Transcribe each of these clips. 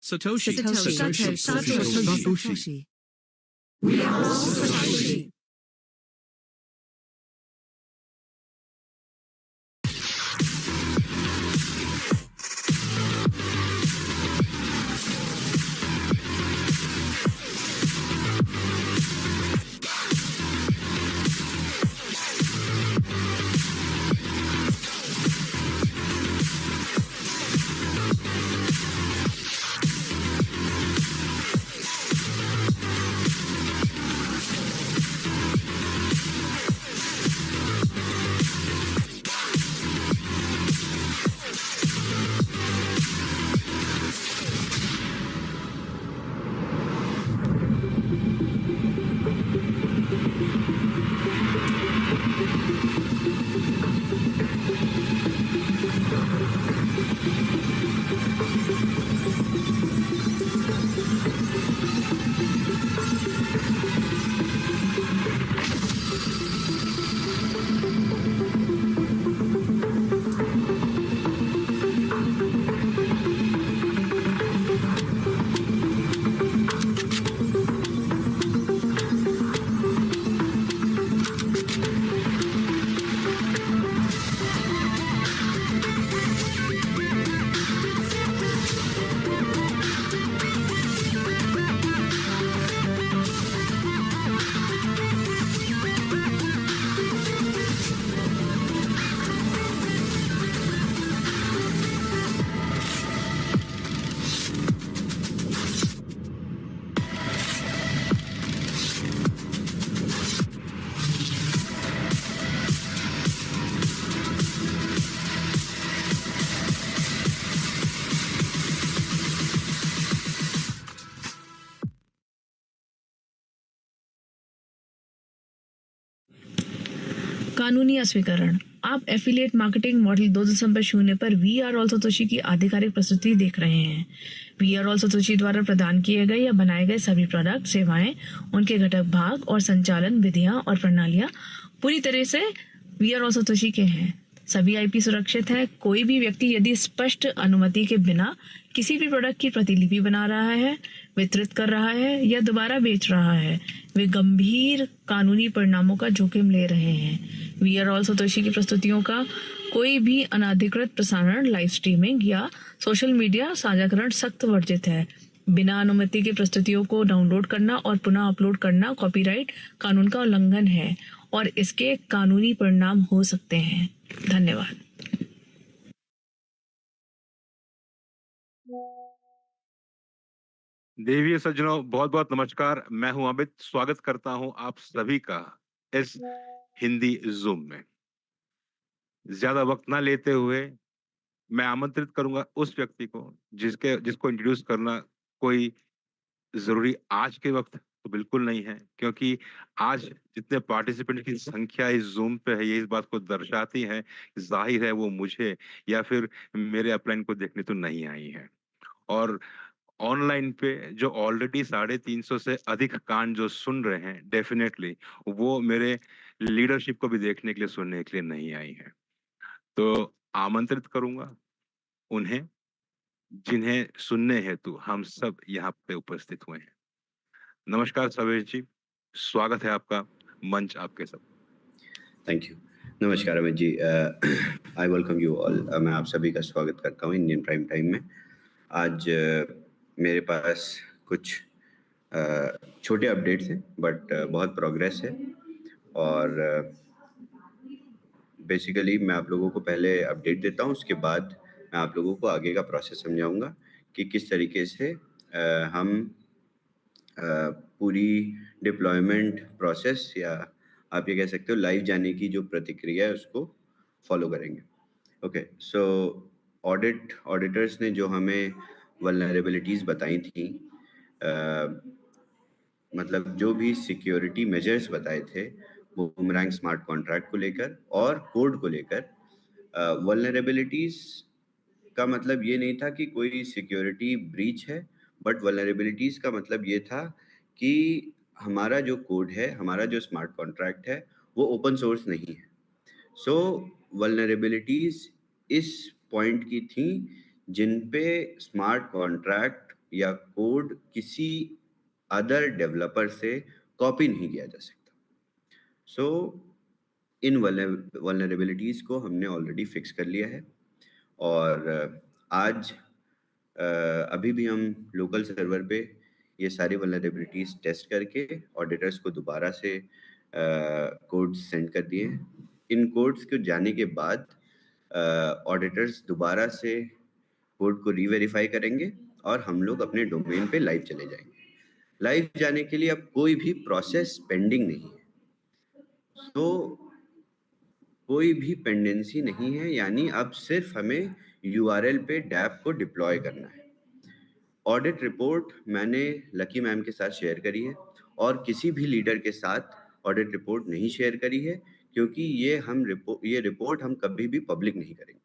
Satoshi. We are all Satoshi. कानूनी अस्वीकरण। आप affiliate marketing model 2 दिसंबर 0 पर वी आर ऑल सतोशी की आधिकारिक प्रस्तुति देख रहे हैं। वी आर ऑल सतोशी द्वारा प्रदान किए गए या बनाए गए सभी प्रोडक्ट, सेवाएं, उनके घटक भाग और संचालन विधियां और प्रणालियां पूरी तरह से वी आर ऑल सतोशी के हैं। सभी आईपी सुरक्षित है। कोई भी व्यक्ति यदि स्पष्ट अनुमति के बिना किसी भी प्रोडक्ट की प्रतिलिपि बना रहा है, वितरित कर रहा है या दोबारा बेच रहा है, वे गंभीर कानूनी परिणामों का जोखिम ले रहे हैं। वी आर ऑल सतोशी की प्रस्तुतियों का कोई भी अनाधिकृत प्रसारण, लाइव स्ट्रीमिंग या सोशल मीडिया साझाकरण सख्त वर्जित है। बिना अनुमति के प्रस्तुतियों को डाउनलोड करना और पुनः अपलोड करना कॉपीराइट कानून का उल्लंघन है और इसके कानूनी परिणाम हो सकते हैं। धन्यवाद। देवी सज्जनों, बहुत बहुत नमस्कार। मैं हूं अमित, स्वागत करता हूं आप सभी का इस हिंदी जूम में। ज्यादा वक्त ना लेते हुए मैं आमंत्रित करूंगा उस व्यक्ति को जिसको इंट्रोड्यूस करना कोई जरूरी आज के वक्त तो बिल्कुल नहीं है, क्योंकि आज जितने पार्टिसिपेंट की संख्या इस जूम पे है, ये इस बात को दर्शाती है कि जाहिर है वो मुझे या फिर मेरे अपलाइन को देखने तो नहीं आई है। और ऑनलाइन पे जो ऑलरेडी 350 से अधिक कान जो सुन रहे हैं, डेफिनेटली वो मेरे लीडरशिप को भी देखने के लिए, सुनने के लिए नहीं आई है। तो आमंत्रित करूंगा उन्हें जिन्हें सुनने हेतु हम सब यहाँ पे उपस्थित हुए हैं। नमस्कार सवेश जी, स्वागत है आपका, मंच आपके सब। Thank you. नमस्कार Amit ji, I welcome you all. मैं आप सभी का स्वागत करता हूँ इंडियन प्राइम टाइम में। आज मेरे पास कुछ छोटे अपडेट्स हैं, बट बहुत प्रोग्रेस है। और बेसिकली मैं आप लोगों को पहले अपडेट देता हूँ, उसके बाद मैं आप लोगों को आगे का प्रोसेस समझाऊंगा कि किस तरीके से हम पूरी डिप्लॉयमेंट प्रोसेस या आप ये कह सकते हो लाइव जाने की जो प्रतिक्रिया है उसको फॉलो करेंगे। ओके, सो ऑडिटर्स ने जो हमें वल्नरेबिलिटीज़ बताई थी, मतलब जो भी सिक्योरिटी मेजर्स बताए थे बूमरैंग स्मार्ट कॉन्ट्रैक्ट को लेकर और कोड को लेकर, वल्नरेबिलिटीज़ का मतलब ये नहीं था कि कोई सिक्योरिटी ब्रीच है, बट वल्नरेबिलिटीज़ का मतलब ये था कि हमारा जो कोड है, हमारा जो स्मार्ट कॉन्ट्रैक्ट है, वो ओपन सोर्स नहीं है। सो वल्नरेबिलिटीज़ इस पॉइंट की थी जिन पे स्मार्ट कॉन्ट्रैक्ट या कोड किसी अदर डेवलपर से कॉपी नहीं किया जा सकता। सो इन वल्नरेबिलिटीज़ को हमने ऑलरेडी फिक्स कर लिया है और आज अभी भी हम लोकल सर्वर पे ये सारी वल्नरेबिलिटीज़ टेस्ट करके ऑडिटर्स को दोबारा से कोड्स सेंड कर दिए हैं। इन कोड्स को जाने के बाद ऑडिटर्स दोबारा से कोड को रीवेरीफाई करेंगे और हम लोग अपने डोमेन पे लाइव चले जाएंगे। लाइव जाने के लिए अब कोई भी प्रोसेस पेंडिंग नहीं है, तो कोई भी पेंडेंसी नहीं है, यानी अब सिर्फ हमें यूआरएल पे डैप को डिप्लॉय करना है। ऑडिट रिपोर्ट मैंने लकी मैम के साथ शेयर करी है और किसी भी लीडर के साथ ऑडिट रिपोर्ट नहीं शेयर करी है, क्योंकि ये रिपोर्ट हम कभी भी पब्लिक नहीं करेंगे।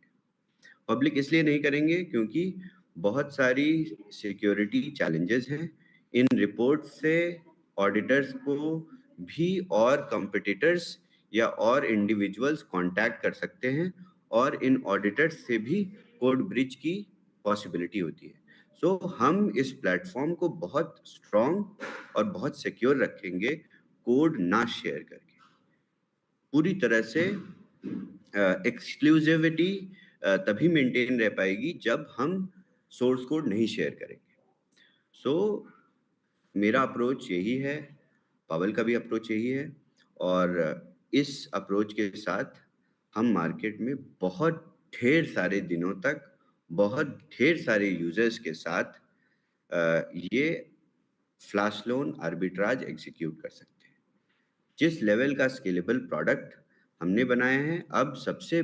पब्लिक इसलिए नहीं करेंगे क्योंकि बहुत सारी सिक्योरिटी चैलेंजेस हैं। इन रिपोर्ट से ऑडिटर्स को भी और कंपटीटर्स या और इंडिविजुअल्स कांटेक्ट कर सकते हैं और इन ऑडिटर्स से भी कोड ब्रीच की पॉसिबिलिटी होती है। सो हम इस प्लेटफॉर्म को बहुत स्ट्रॉन्ग और बहुत सिक्योर रखेंगे कोड ना शेयर करके। पूरी तरह से एक्सक्लूसिविटी तभी मेंटेन रह पाएगी जब हम सोर्स कोड नहीं शेयर करेंगे। सो मेरा अप्रोच यही है, पावल का भी अप्रोच यही है और इस अप्रोच के साथ हम मार्केट में बहुत ढेर सारे दिनों तक बहुत ढेर सारे यूजर्स के साथ ये फ्लैश लोन आर्बिट्राज एग्जीक्यूट कर सकते हैं। जिस लेवल का स्केलेबल प्रोडक्ट हमने बनाया है, अब सबसे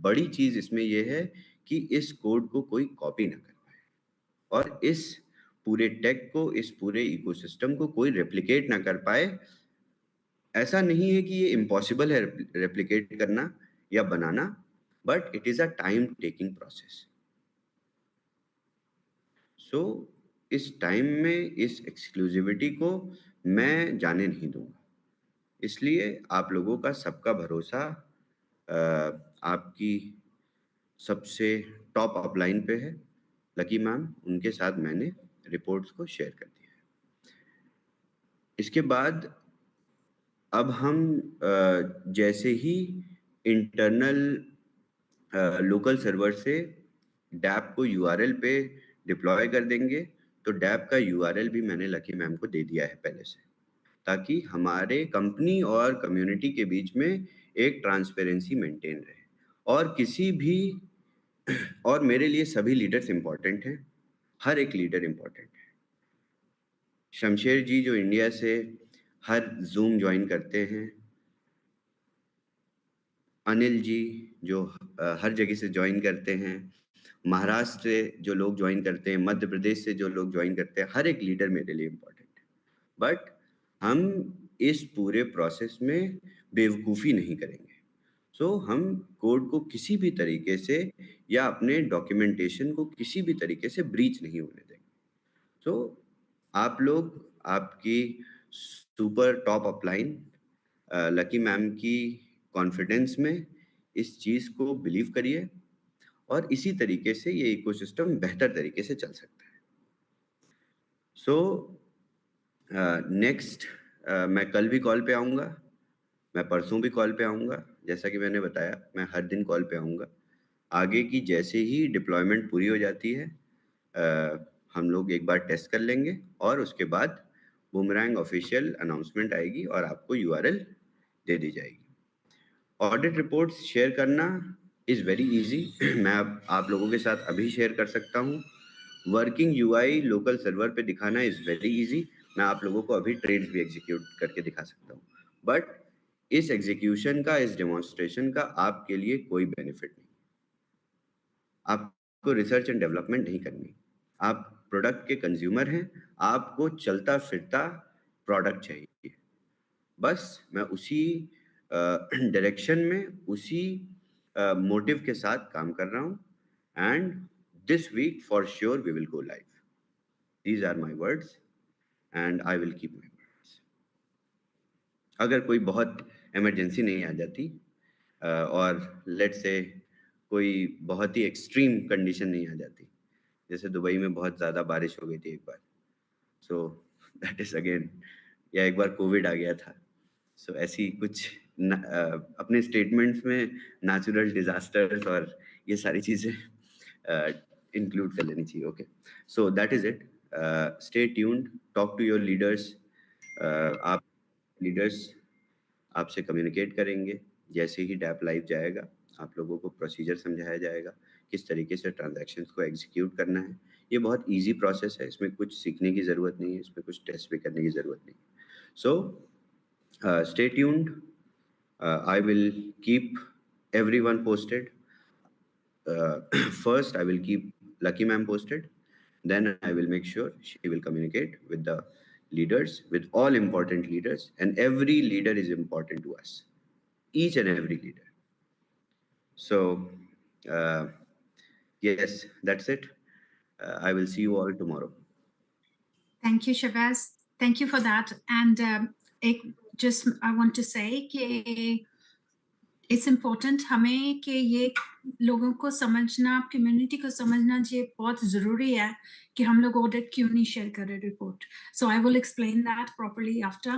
बड़ी चीज इसमें यह है कि इस कोड को कोई कॉपी ना कर पाए और इस पूरे टेक को, इस पूरे इकोसिस्टम को कोई रेप्लिकेट ना कर पाए। ऐसा नहीं है कि ये इम्पॉसिबल है रेप्लिकेट करना या बनाना, but it is a time taking process. So इस टाइम में इस एक्सक्लूसिविटी को मैं जाने नहीं दूंगा, इसलिए आप लोगों का सबका भरोसा आपकी सबसे टॉप अपलाइन पे है, लकी मैम। उनके साथ मैंने रिपोर्ट्स को शेयर कर दिया है। इसके बाद अब हम जैसे ही इंटरनल लोकल सर्वर से डैप को यूआरएल पे डिप्लॉय कर देंगे, तो डैप का यूआरएल भी मैंने लकी मैम को दे दिया है पहले से, ताकि हमारे कंपनी और कम्युनिटी के बीच में एक ट्रांसपेरेंसी मेंटेन रहे। और किसी भी और मेरे लिए सभी लीडर्स इंपॉर्टेंट हैं, हर एक लीडर इंपॉर्टेंट है। शमशेर जी जो इंडिया से हर जूम ज्वाइन करते हैं, अनिल जी जो हर जगह से ज्वाइन करते हैं, महाराष्ट्र से जो लोग ज्वाइन करते हैं, मध्य प्रदेश से जो लोग ज्वाइन करते हैं, हर एक लीडर मेरे लिए इम्पोर्टेंट है। बट हम इस पूरे प्रोसेस में बेवकूफ़ी नहीं करेंगे। सो हम कोड को किसी भी तरीके से या अपने डॉक्यूमेंटेशन को किसी भी तरीके से ब्रीच नहीं होने देंगे। सो आप लोग आपकी super top upline lucky ma'am की कॉन्फिडेंस में इस चीज़ को बिलीव करिए और इसी तरीके से ये इकोसिस्टम बेहतर तरीके से चल सकता है। सो नेक्स्ट मैं कल भी कॉल पे आऊँगा, मैं परसों भी कॉल पे आऊँगा। जैसा कि मैंने बताया, मैं हर दिन कॉल पे आऊँगा। आगे की जैसे ही डिप्लॉयमेंट पूरी हो जाती है, हम लोग एक बार टेस्ट कर लेंगे और उसके बाद बूमरैंग ऑफिशियल अनाउंसमेंट आएगी और आपको यूआरएल दे दी जाएगी। ऑडिट रिपोर्ट्स शेयर करना इज़ वेरी इजी। मैं अब आप लोगों के साथ अभी शेयर कर सकता हूँ। वर्किंग यूआई लोकल सर्वर पे दिखाना इज़ वेरी इजी। मैं आप लोगों को अभी ट्रेड्स भी एग्जीक्यूट करके दिखा सकता हूँ, बट इस एग्जीक्यूशन का, इस डेमोन्स्ट्रेशन का आपके लिए कोई बेनिफिट नहीं। आपको रिसर्च एंड डेवलपमेंट नहीं करनी। आप प्रोडक्ट के कंज्यूमर हैं, आपको चलता फिरता प्रोडक्ट चाहिए। बस मैं उसी डायरेक्शन में, उसी मोटिव के साथ काम कर रहा हूँ, and this week for sure we will go live. These are my words and I will keep my words. अगर कोई बहुत इमरजेंसी नहीं आ जाती और लेट्स से कोई बहुत ही एक्सट्रीम कंडीशन नहीं आ जाती, जैसे दुबई में बहुत ज़्यादा बारिश हो गई थी एक बार, सो दैट इज़ अगेन, या एक बार कोविड आ गया था, सो ऐसी कुछ अपने स्टेटमेंट्स में नेचुरल डिजास्टर्स और ये सारी चीज़ें इंक्लूड कर लेनी चाहिए। Okay, so that is it. Stay tuned, talk to your leaders. आप लीडर्स आपसे कम्युनिकेट करेंगे। जैसे ही डैप लाइव जाएगा, आप लोगों को प्रोसीजर समझाया जाएगा, किस तरीके से ट्रांजैक्शंस को एग्जीक्यूट करना है। ये बहुत ईजी प्रोसेस है, इसमें कुछ सीखने की ज़रूरत नहीं है, इसमें कुछ टेस्ट भी करने की ज़रूरत नहीं है। So stay tuned, I will keep everyone posted. First, I will keep Lucky Ma'am posted. Then I will make sure she will communicate with the leaders, with all important leaders, and every leader is important to us. Each and every leader. So, yes, that's it. I will see you all tomorrow. Thank you, Shabazz. Thank you for that. And I want to say कि it's important हमें कि ये लोगों को समझना, community को समझना ये बहुत ज़रूरी है कि हम लोग ऑडिट क्यों नहीं शेयर कर रहे report. So I will explain that properly after.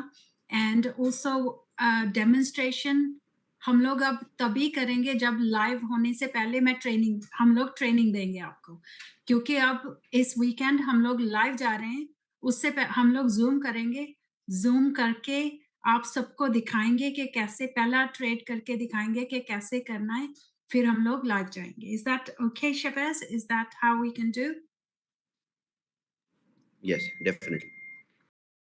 And also demonstration हम लोग अब तभी करेंगे जब लाइव होने से पहले हम लोग ट्रेनिंग देंगे आपको, क्योंकि अब इस वीकेंड हम लोग लाइव जा रहे हैं, उससे हम लोग जूम करेंगे, जूम करके आप सबको दिखाएंगे कि कैसे पहला ट्रेड करके दिखाएंगे कि कैसे करना है, फिर हम लोग लाइव जाएंगे. Is that okay, Shabazz? Is that how we can do? Yes, definitely.